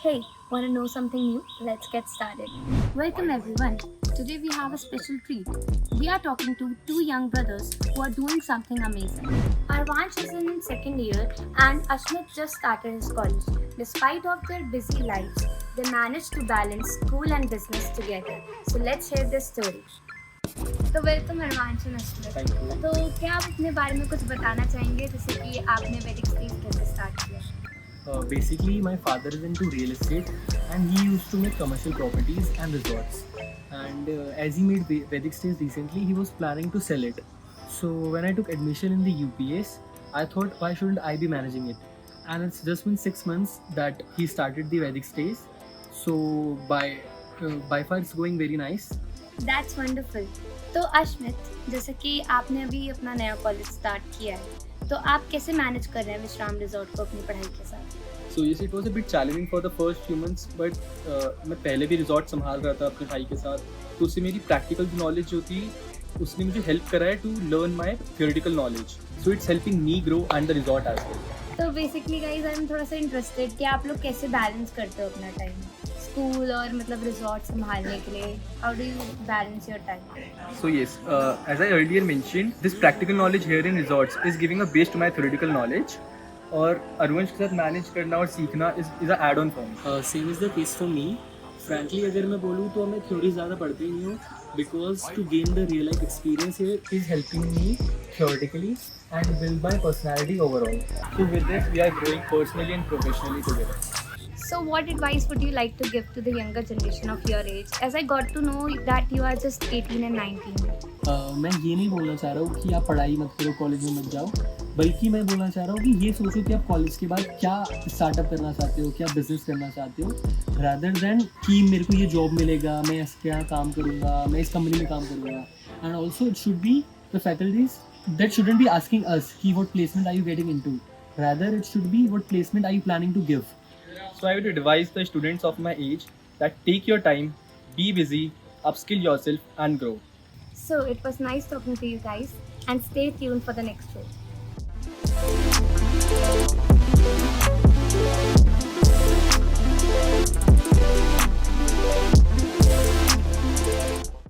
Hey, wanna know something new? Let's get started. Welcome everyone. Today we have a special treat. We are talking to two young brothers who are doing something amazing. Arvansh is in second year and Ashmit just started his college. Despite of their busy lives, they managed to balance school and business together. So let's hear their story. तो welcome Harvansh and thank Ashmit. You. तो क्या आप अपने बारे में कुछ बताना चाहेंगे जैसे कि आपने वैदिक स्टडीज कैसे स्टार्ट किया? Basically, my father is into real estate and he used to make commercial properties and resorts. And as he made Vedic stays recently, he was planning to sell it. So when I took admission in the UPS, I thought, why shouldn't I be managing it? And it's just been 6 months that he started the Vedic stays. So by far, it's going very nice. That's wonderful. तो अश्मित, जैसे कि आपने अभी अपना नया college start किया है, तो आप कैसे मैनेज कर रहे हैं विश्राम रिजॉर्ट को अपनी पढ़ाई के साथ? सो yes, it was a bit challenging for the first few months, but मैं पहले भी रिजॉर्ट संभाल रहा था अपने भाई के साथ, तो उससे मेरी प्रैक्टिकल नॉलेज जो थी उसने मुझे हेल्प करा है to learn my theoretical knowledge. So it's helping me grow and the resort as well. तो बेसिकली गाइस आई एम थोड़ा सा इंटरेस्टेड कि आप लोग कैसे बैलेंस करते हो अपना टाइम स्कूल और मतलब रिजॉर्ट संभालने के लिए? How do you balance your time? So yes, as I earlier mentioned, this practical knowledge here in resorts is giving a base to my theoretical knowledge. और अरवंश के साथ मैनेज करना और सीखना is a add on form. Same is the case for me. Frankly अगर मैं बोलूँ तो मैं थ्योरी ज़्यादा पढ़ती नहीं हूँ, because to gain the real life experience here is helping me theoretically and build my personality overall. So with this, we are growing personally and professionally together. So what advice would you like to give to the younger generation of your age? As I got to know that you are just 18 and 19. मैं ये नहीं बोलना चाह रहा हूँ कि आप पढ़ाई मत करो, कॉलेज में मत जाओ, बल्कि मैं बोलना चाह रहा हूँ कि ये सोचो कि आप कॉलेज के बाद क्या स्टार्टअप करना चाहते हो, क्या बिजनेस करना चाहते हो, रादर देन कि मेरे को ये जॉब मिलेगा, मैं इसके यहाँ काम करूँगा, मैं इस कंपनी में काम करूँगा. And also it should be the faculties that shouldn't be asking us ki what placement are you getting into, rather it should be what placement are you planning to give. So I would advise the students of my age that take your time, be busy, upskill yourself and grow. So it was nice talking to you guys and stay tuned for the next show.